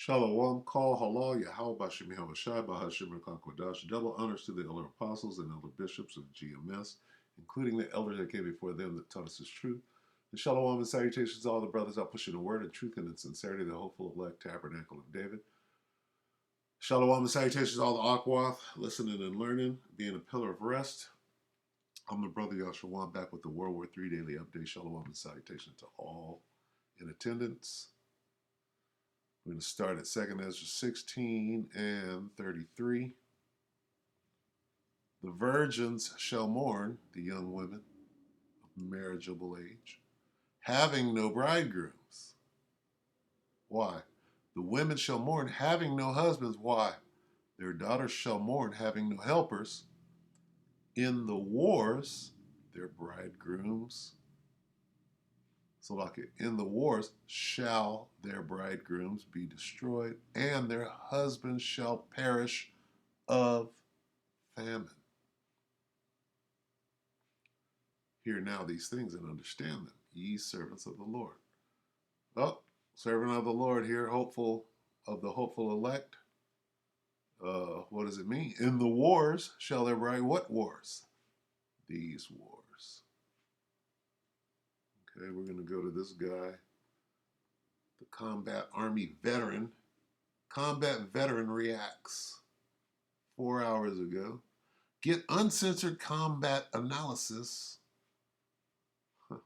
Shalom, Kal Halal, Yahweh Bashim Yahushai, Bahashim Kodash. Double honors to the elder apostles and elder bishops of GMS, including the elders that came before them that taught us His truth. And shalom and salutations to all the brothers out pushing the word and truth and in sincerity, the hopeful elect tabernacle of David. Shalom and salutations to all the Akwath, listening and learning, being a pillar of rest. I'm the brother Yahshua, back with the WW3 Daily update. Shalom and salutations to all in attendance. We're going to start at 2nd Ezra 16 and 33. The virgins shall mourn, the young women of marriageable age, having no bridegrooms. Why? The women shall mourn, having no husbands. Why? Their daughters shall mourn, having no helpers. In the wars, their bridegrooms. So like it, in the wars shall their bridegrooms be destroyed, and their husbands shall perish of famine. Hear now these things and understand them, ye servants of the Lord. Oh, servant of the Lord here, hopeful of the hopeful elect. What does it mean? In the wars shall there bride. What wars? These wars. Okay, we're going to go to this guy, the Combat Army veteran. Combat veteran reacts 4 hours ago. Get uncensored combat analysis. All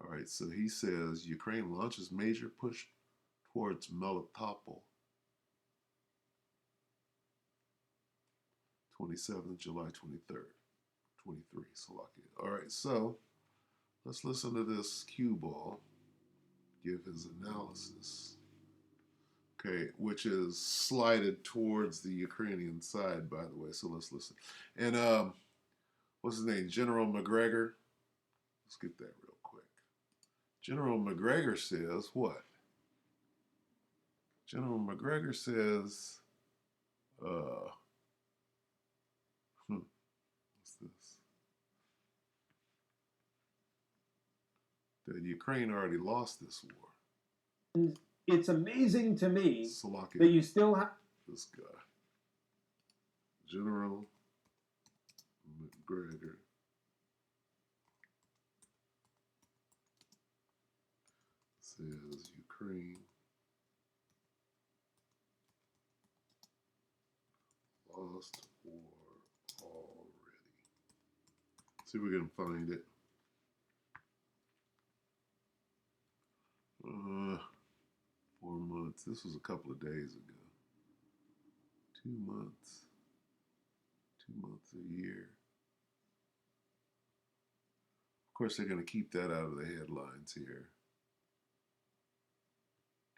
right, so he says Ukraine launches major push towards Melitopol. 27th, July 23rd, 23, Slovakia. All right, so let's listen to this cue ball give his analysis. Okay, which is slided towards the Ukrainian side, by the way, so let's listen. And what's his name? General McGregor. Let's get that real quick. General McGregor says what? General McGregor says, what's this? That Ukraine already lost this war. It's amazing to me Slovakia, that you still have this guy. General McGregor says Ukraine lost war already. See if we can find it. 4 months. This was a couple of days ago. 2 months. 2 months a year. Of course, they're going to keep that out of the headlines here.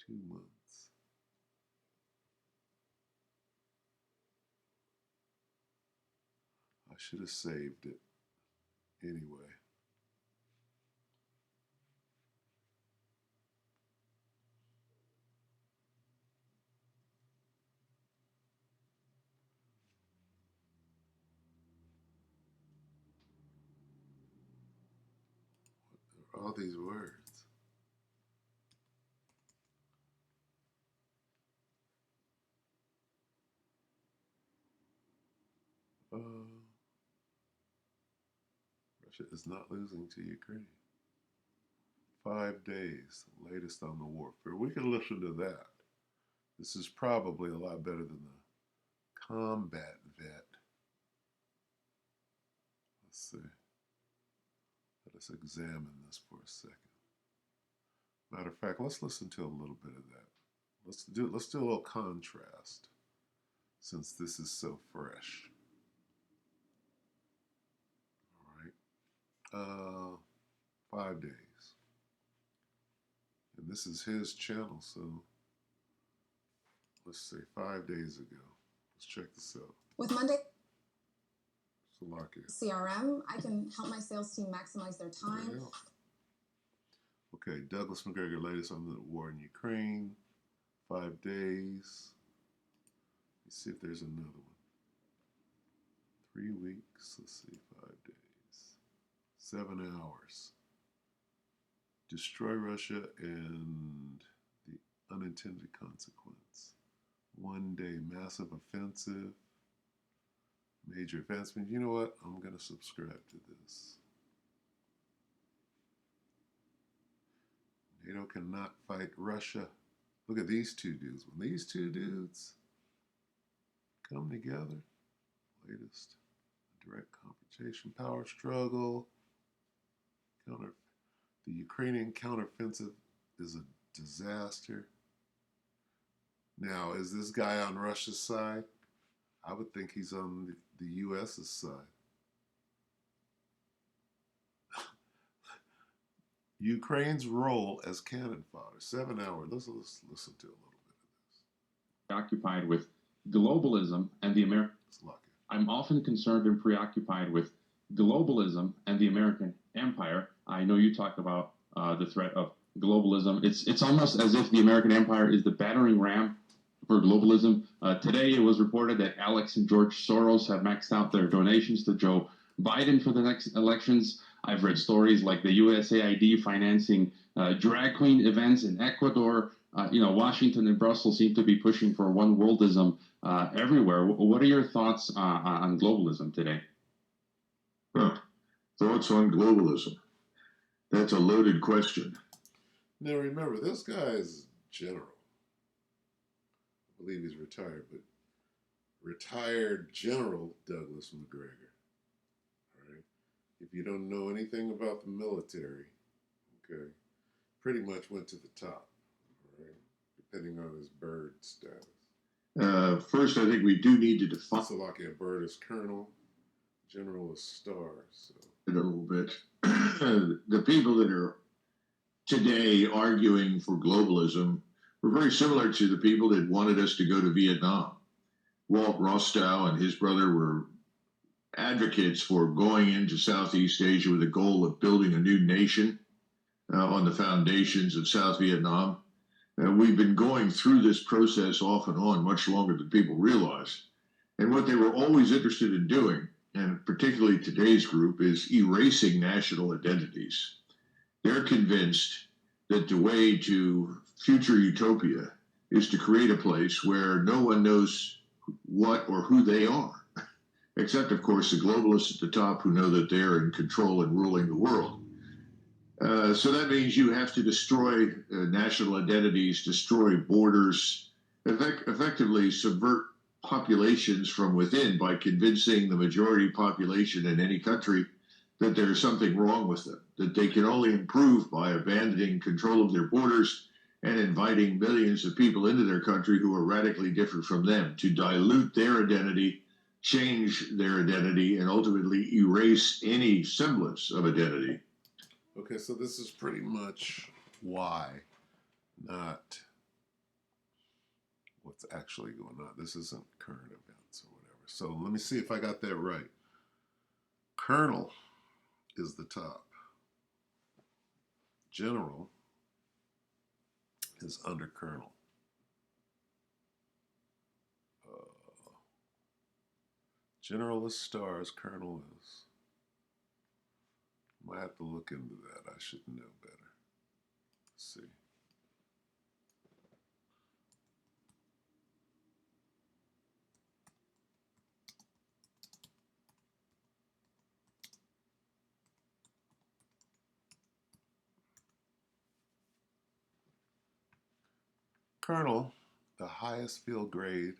2 months. I should have saved it anyway. What are all these words? Russia is not losing to Ukraine. 5 days, latest on the warfare. We can listen to that. This is probably a lot better than the combat vet. Let's see. Let us examine this for a second. Matter of fact, let's listen to a little bit of that. Let's do a little contrast, since this is so fresh. All right. 5 days. And this is his channel, so let's say 5 days ago. Let's check this out. With Monday Slovakia. CRM, I can help my sales team maximize their time. Yeah. Okay, Douglas McGregor, latest on the war in Ukraine. 5 days. Let's see if there's another one. 3 weeks. Let's see, 5 days. 7 hours. Destroy Russia and the unintended consequence. One day, massive offensive, major advancement. You know what? I'm going to subscribe to this. NATO cannot fight Russia. Look at these two dudes. When these two dudes come together, latest direct confrontation, power struggle, the Ukrainian counteroffensive is a disaster. Now, is this guy on Russia's side? I would think he's on the U.S.'s side. Ukraine's role as cannon fodder. 7 hours. Let's listen to a little bit of this. Preoccupied with globalism and the American. I'm often concerned and preoccupied with globalism and the American empire. I know you talk about the threat of globalism. It's almost as if the American empire is the battering ram for globalism. Today it was reported that Alex and George Soros have maxed out their donations to Joe Biden for the next elections. I've read stories like the USAID financing drag queen events in Ecuador. Washington and Brussels seem to be pushing for one worldism everywhere. What are your thoughts on globalism today? Thoughts on globalism? That's a loaded question. Now remember, this guy is general. I believe he's retired, but retired General Douglas McGregor. All right. If you don't know anything about the military, okay, pretty much went to the top, all right, depending on his bird status. First, I think we do need to define. So like a bird is colonel, general is star. So a little bit. The people that are today arguing for globalism were very similar to the people that wanted us to go to Vietnam. Walt Rostow and his brother were advocates for going into Southeast Asia with the goal of building a new nation on the foundations of South Vietnam. We've been going through this process off and on much longer than people realize. And what they were always interested in doing, and particularly today's group, is erasing national identities. They're convinced that the way to future utopia is to create a place where no one knows what or who they are, except, of course, the globalists at the top who know that they're in control and ruling the world. So that means you have to destroy national identities, destroy borders, effectively subvert populations from within by convincing the majority population in any country that there's something wrong with them, that they can only improve by abandoning control of their borders and inviting millions of people into their country who are radically different from them, to dilute their identity, change their identity, and ultimately erase any semblance of identity. okay, so this is pretty much why, not what's actually going on. This isn't current events or whatever. So let me see if I got that right. Colonel is the top. General is under colonel. General is stars, colonel is. Might have to look into that. I should know better. Let's see. Colonel, the highest field grade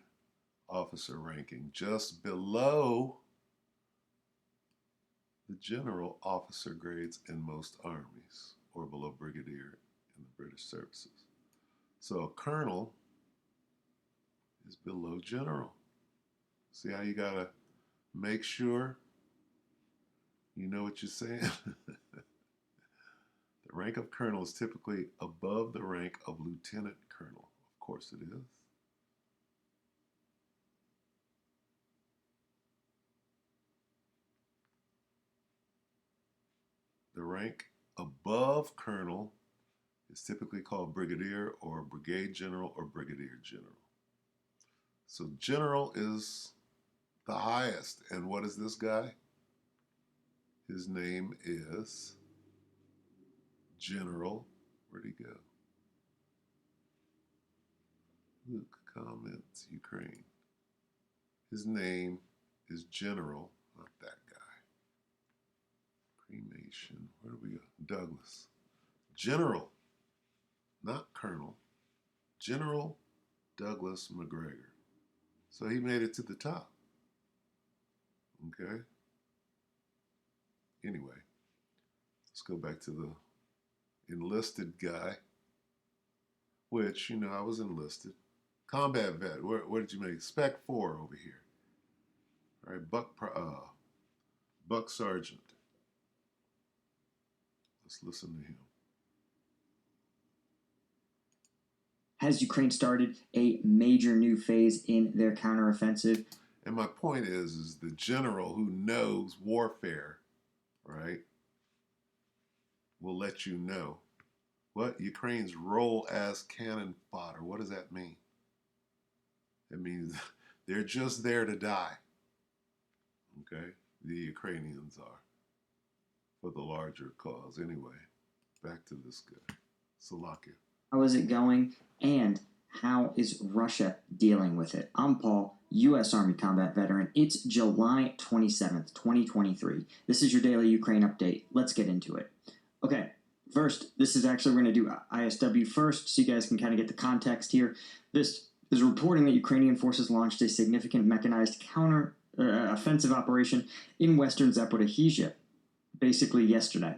officer ranking, just below the general officer grades in most armies, or below brigadier in the British services. So a colonel is below general. See how you gotta make sure you know what you're saying? The rank of colonel is typically above the rank of lieutenant colonel. Of course it is. The rank above colonel is typically called brigadier or brigade general or brigadier general. So general is the highest. And what is this guy? His name is General, where'd he go? Luke comments Ukraine. His name is General, not that guy. Cremation. Where do we go? Douglas. General, not Colonel. General Douglas McGregor. So he made it to the top. Okay. Anyway, let's go back to the enlisted guy, which, I was enlisted. Combat vet. What did you make? Spec 4 over here. All right, Buck Sergeant. Let's listen to him. Has Ukraine started a major new phase in their counteroffensive? And my point is the general who knows warfare, right, will let you know what Ukraine's role as cannon fodder. What does that mean? It means they're just there to die. Okay? The Ukrainians are, for the larger cause. Anyway, back to this guy, Salakia. How is it going? And how is Russia dealing with it? I'm Paul, U.S. Army combat veteran. It's July 27th, 2023. This is your daily Ukraine update. Let's get into it. Okay, first, this is actually, we're going to do ISW first so you guys can kind of get the context here. This is reporting that Ukrainian forces launched a significant mechanized offensive operation in western Zaporizhzhia, basically yesterday.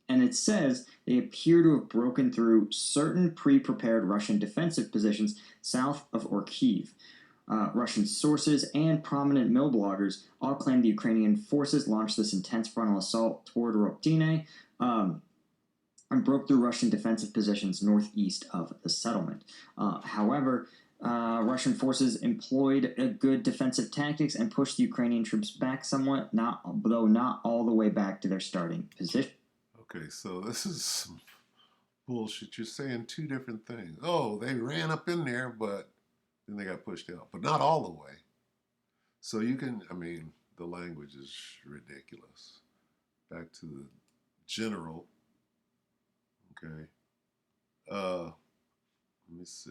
And it says they appear to have broken through certain pre-prepared Russian defensive positions south of Orkiv. Russian sources and prominent mill bloggers all claim the Ukrainian forces launched this intense frontal assault toward Roptine and broke through Russian defensive positions northeast of the settlement. However, Russian forces employed good defensive tactics and pushed the Ukrainian troops back somewhat, though not all the way back to their starting position. Okay, so this is some bullshit. You're saying two different things. Oh, they ran up in there, but then they got pushed out. But not all the way. So you can, the language is ridiculous. Back to the general. Okay. Let me see.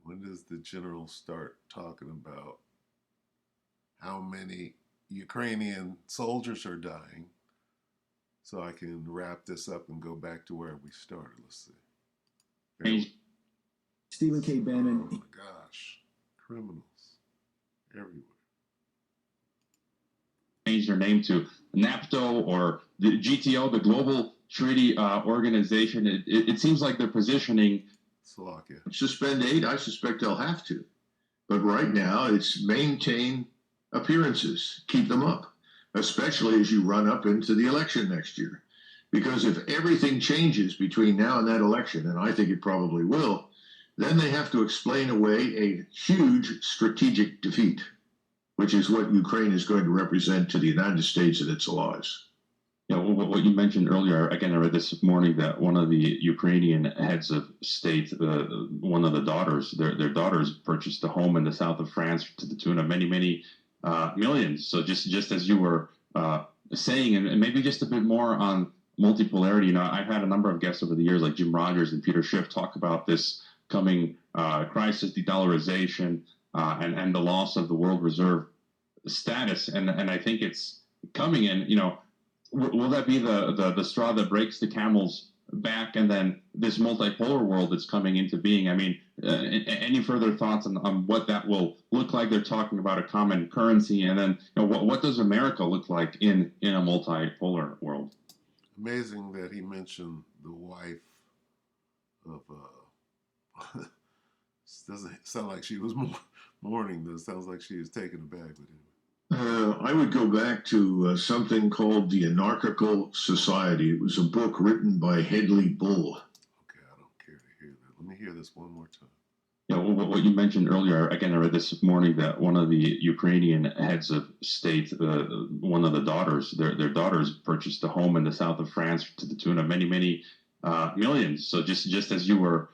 When does the general start talking about how many Ukrainian soldiers are dying, so I can wrap this up and go back to where we started. Let's see. Stephen K. Bannon. Oh my gosh. Criminals everywhere. Change their name to NAPTO or the GTO, the Global Treaty Organization. It seems like they're positioning. Slovakia. Suspend aid, I suspect they'll have to. But right now, it's maintain appearances, keep them up, especially as you run up into the election next year. Because if everything changes between now and that election, and I think it probably will, then they have to explain away a huge strategic defeat, which is what Ukraine is going to represent to the United States and its allies. Yeah, what you mentioned earlier, again, I read this morning that one of the Ukrainian heads of state, one of the daughters, their daughters purchased a home in the south of France to the tune of many, many millions. So just as you were saying, and maybe just a bit more on multipolarity, I've had a number of guests over the years, like Jim Rogers and Peter Schiff, talk about this coming crisis, de-dollarization, and the loss of the world reserve status. And I think it's coming in, will that be the straw that breaks the camel's back, and then this multipolar world that's coming into being? Any further thoughts on what that will look like? They're talking about a common currency, and then what does America look like in a multipolar world? Amazing that he mentioned the wife of. Doesn't sound like she was mourning. This sounds like she was taken aback with him. I would go back to something called The Anarchical Society. It was a book written by Hedley Bull. Okay, I don't care to hear that. Let me hear this one more time. Yeah, what you mentioned earlier, again, I read this morning that one of the Ukrainian heads of state, one of the daughters, their daughters purchased a home in the south of France to the tune of many, many millions. So just as you were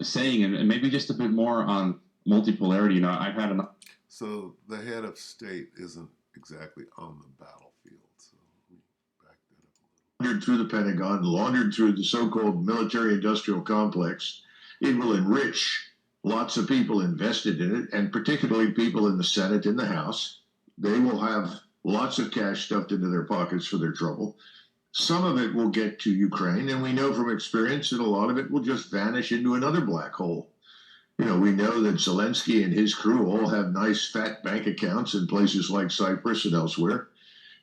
saying, and maybe just a bit more on multipolarity, I've had enough. So the head of state isn't exactly on the battlefield. So let me back that up a little. laundered through the Pentagon, laundered through the so-called military-industrial complex. It will enrich lots of people invested in it, and particularly people in the Senate and the House. They will have lots of cash stuffed into their pockets for their trouble. Some of it will get to Ukraine, and we know from experience that a lot of it will just vanish into another black hole. You know, we know that Zelensky and his crew all have nice fat bank accounts in places like Cyprus and elsewhere.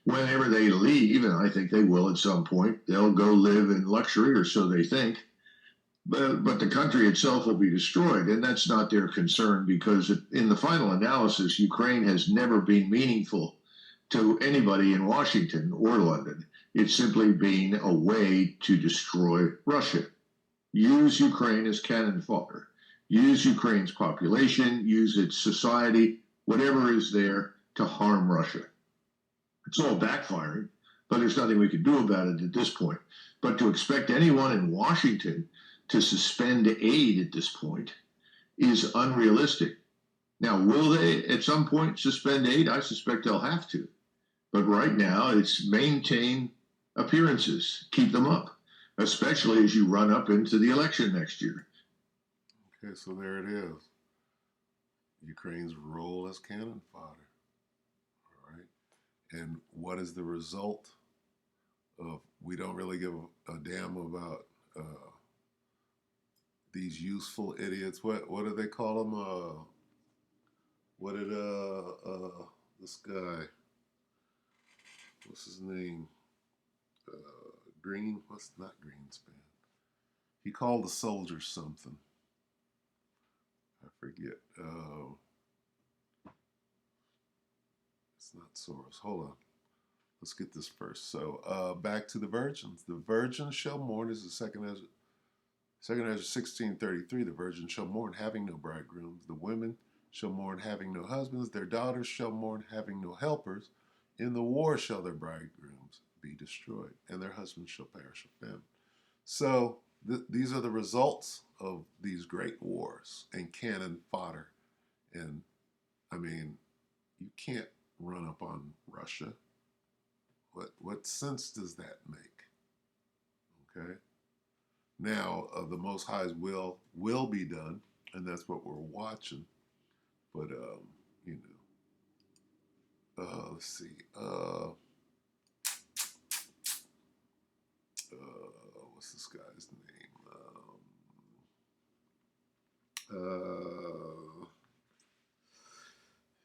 Whenever they leave, and I think they will at some point, they'll go live in luxury, or so they think. But the country itself will be destroyed, and that's not their concern, because in the final analysis, Ukraine has never been meaningful to anybody in Washington or London. It's simply been a way to destroy Russia. Use Ukraine as cannon fodder. Use Ukraine's population, use its society, whatever is there to harm Russia. It's all backfiring, but there's nothing we can do about it at this point. But to expect anyone in Washington to suspend aid at this point is unrealistic. Now, will they at some point suspend aid? I suspect they'll have to. But right now, it's maintain appearances, keep them up, especially as you run up into the election next year. Okay, so there it is. Ukraine's role as cannon fodder. All right. And what is the result of we don't really give a damn about these useful idiots? What do they call them? What did this guy, what's his name? What's not Greenspan? He called the soldiers something. I forget. It's not Soros. Hold on. Let's get this first. So back to the virgins. The virgin shall mourn is the second Ezra 16:33. The virgin shall mourn, having no bridegrooms. The women shall mourn, having no husbands. Their daughters shall mourn, having no helpers. In the war shall their bridegrooms be destroyed, and their husbands shall perish with them. So these are the results of these great wars and cannon fodder. And I mean, you can't run up on Russia. What sense does that make? Okay. Now, the Most High's will be done, and that's what we're watching. But you know, let's see. What's this guy's name?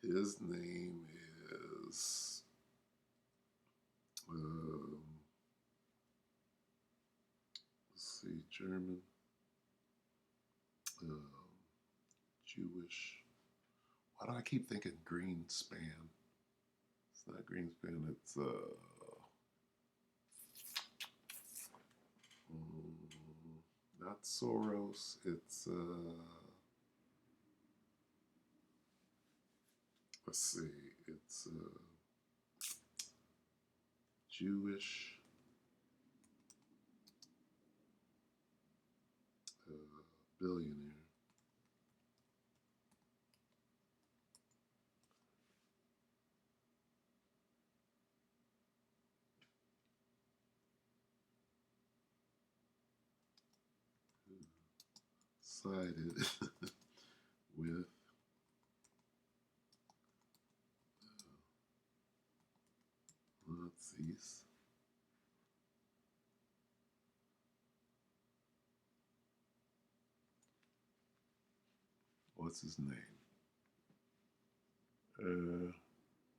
His name is let's see, German, Jewish. Why do I keep thinking Greenspan? It's not Greenspan. It's not Soros. It's let's see. It's Jewish billionaire. Sided with Nazis. What's his name?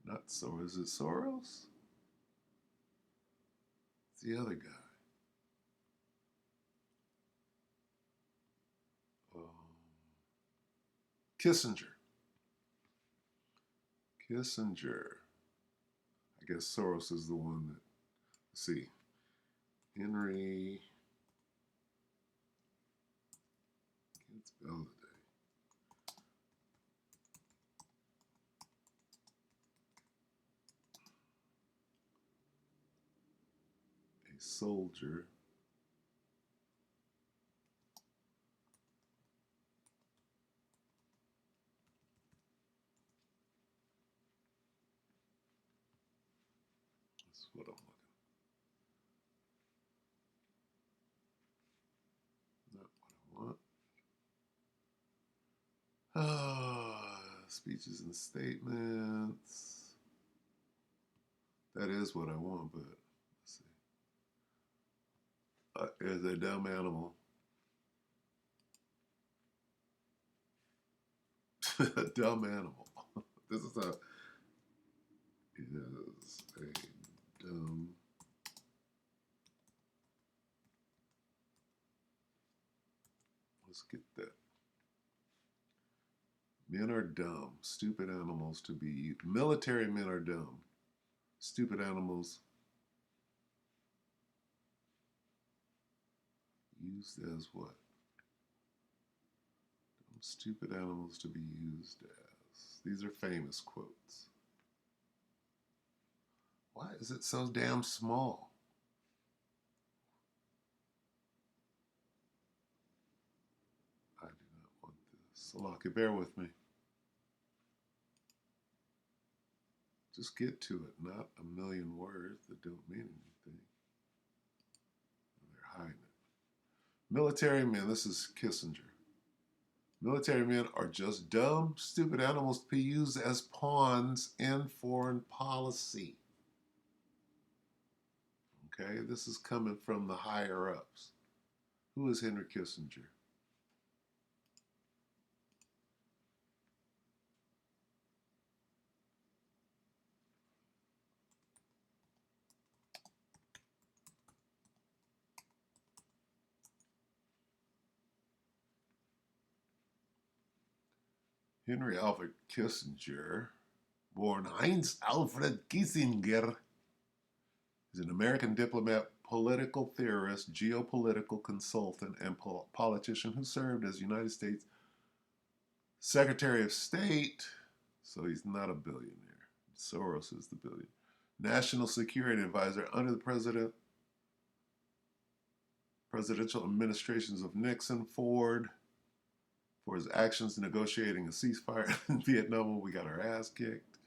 Not Soros. Is it Soros? It's the other guy. Kissinger. I guess Soros is the one that, let's see, Henry, can't spell today. A soldier. That's what I'm looking. speeches and statements. That is what I want, but let's see. Is a dumb animal. A dumb animal. This is a dumb. Let's get that. Men are dumb. Stupid animals to be. Military men are dumb. Stupid animals used as what? Dumb, stupid animals to be used as. These are famous quotes. Why is it so damn small? I do not want this. Salaki, bear with me. Just get to it, not a million words that don't mean anything. They're hiding it. Military men, this is Kissinger. Military men are just dumb, stupid animals to be used as pawns in foreign policy. Okay, this is coming from the higher ups. Who is Henry Kissinger? Henry Alfred Kissinger, born Heinz Alfred Kissinger, is an American diplomat, political theorist, geopolitical consultant, and politician who served as United States Secretary of State. So he's not a billionaire. Soros is the billionaire. National Security Advisor under the presidential administrations of Nixon, Ford, for his actions negotiating a ceasefire in Vietnam when we got our ass kicked.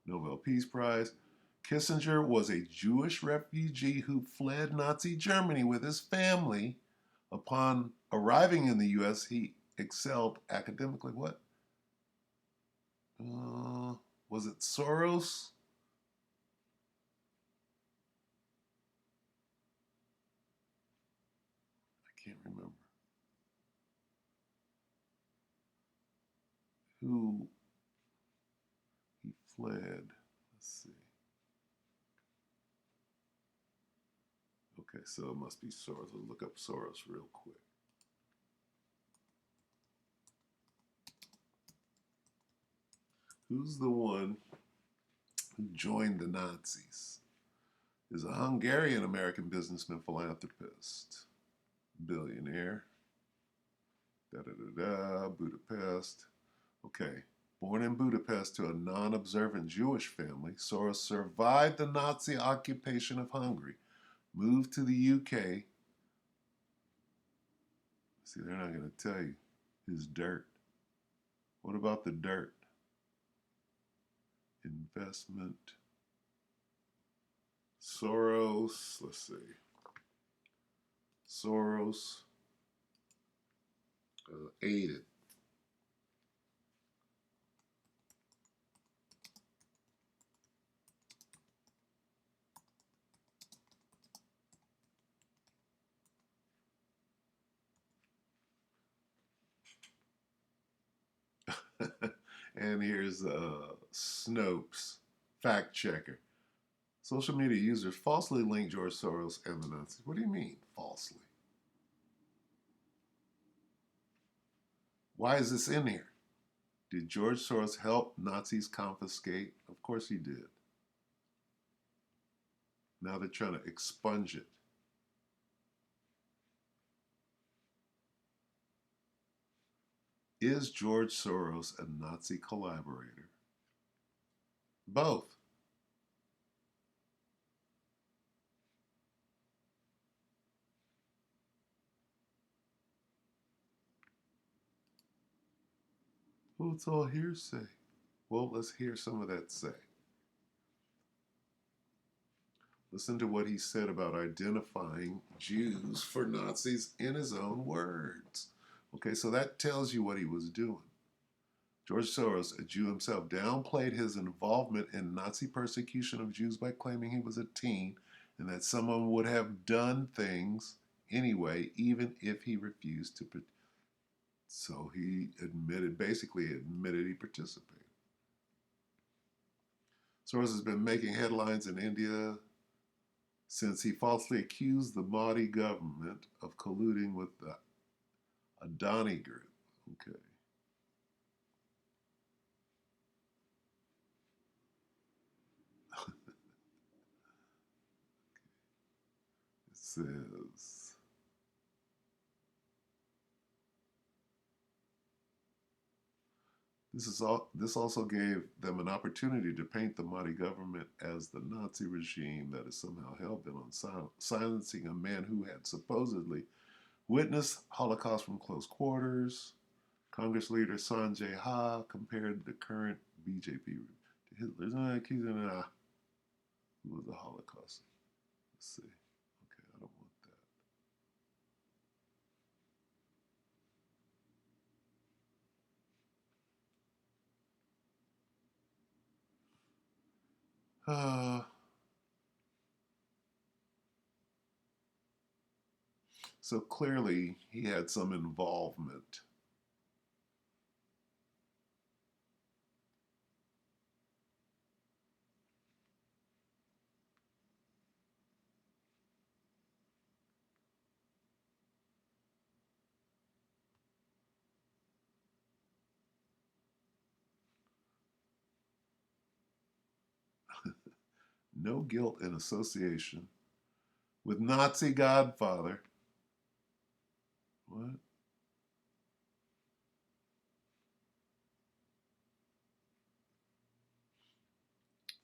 Nobel Peace Prize. Kissinger was a Jewish refugee who fled Nazi Germany with his family. Upon arriving in the U.S., he excelled academically. What? Was it Soros? I can't remember. Who he fled. Let's see. Okay, so it must be Soros. Let's look up Soros real quick. Who's the one who joined the Nazis? Is a Hungarian-American businessman, philanthropist, billionaire. Budapest. Okay. Born in Budapest to a non-observant Jewish family, Soros survived the Nazi occupation of Hungary, moved to the UK. See, they're not going to tell you his dirt. What about the dirt? Investment. Soros, let's see. Soros aided. And here's Snopes, fact checker. Social media users falsely link George Soros and the Nazis. What do you mean, falsely? Why is this in here? Did George Soros help Nazis confiscate? Of course he did. Now they're trying to expunge it. Is George Soros a Nazi collaborator? Both. Well, it's all hearsay. Well, let's hear some of that say. Listen to what he said about identifying Jews for Nazis in his own words. Okay, so that tells you what he was doing. George Soros, a Jew himself, downplayed his involvement in Nazi persecution of Jews by claiming he was a teen and that someone would have done things anyway, even if he refused to. So he basically admitted he participated. Soros has been making headlines in India since he falsely accused the Modi government of colluding with the Adani group. Okay. It says, this also gave them an opportunity to paint the Mahdi government as the Nazi regime that is somehow hell-bent on silencing a man who had supposedly witnessed Holocaust from close quarters. Congress leader Sanjay Ha compared the current BJP to Hitler's accusing who was the Holocaust. Let's see. Okay, I don't want that. So clearly he had some involvement. No guilt in association with Nazi Godfather. What?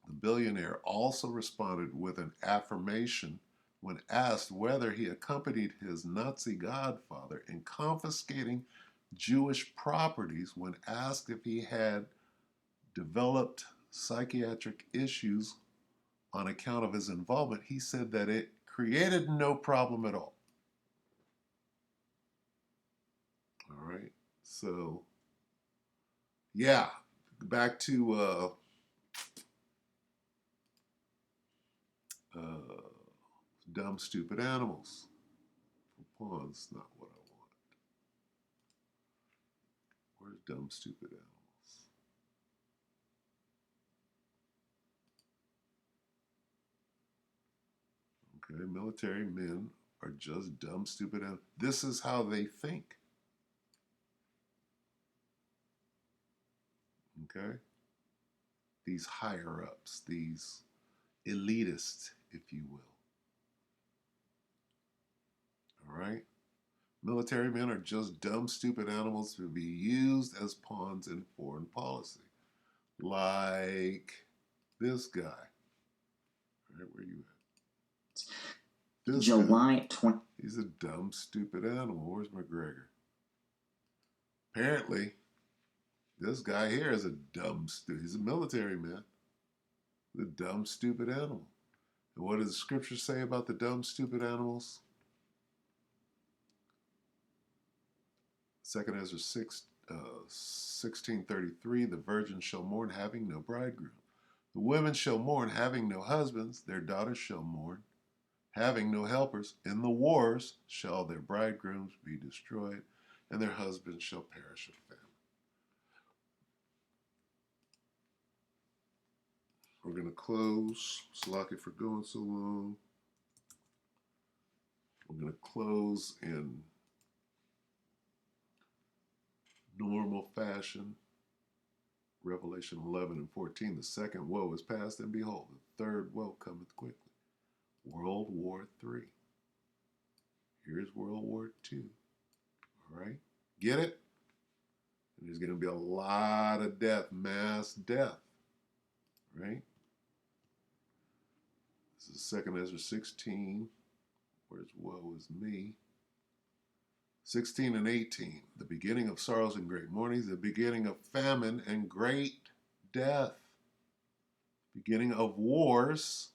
The billionaire also responded with an affirmation when asked whether he accompanied his Nazi godfather in confiscating Jewish properties. When asked if he had developed psychiatric issues on account of his involvement, he said that it created no problem at all. All right. So, yeah, back to dumb, stupid animals. Pawns, not what I want. Where's dumb, stupid animals? Okay, military men are just dumb, stupid animals. This is how they think. Okay? These higher ups, these elitists, if you will. All right? Military men are just dumb, stupid animals to be used as pawns in foreign policy. Like this guy. All right, where you at? This July 20. He's a dumb, stupid animal. Where's McGregor? Apparently, this guy here is a dumb, he's a military man. The dumb, stupid animal. And what does the scripture say about the dumb, stupid animals? 2 Ezra 16:33, the virgins shall mourn, having no bridegroom. The women shall mourn, having no husbands. Their daughters shall mourn, having no helpers. In the wars shall their bridegrooms be destroyed, and their husbands shall perish of famine. We're going to close. Slaki for going so long. We're going to close in normal fashion. Revelation 11 and 14. The second woe is past, and behold, the third woe cometh quickly. World War III. Here's World War II. All right? Get it? And there's going to be a lot of death, mass death. Right? This is 2 Ezra 16. Where's woe is me? 16 and 18. The beginning of sorrows and great mournings, the beginning of famine and great death. Beginning of wars.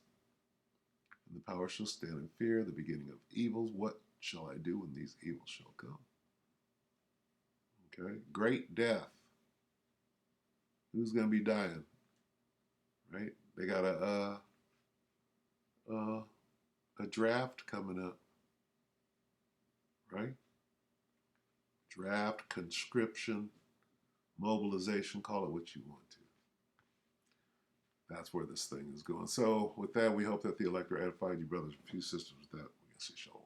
And the power shall stand in fear, the beginning of evils. What shall I do when these evils shall come? Okay, great death. Who's going to be dying? Right? They got a draft coming up. Right? Draft, conscription, mobilization, call it what you want to. That's where this thing is going. So with that, we hope that the elector edified you brothers and few sisters. With that, we can say shalom.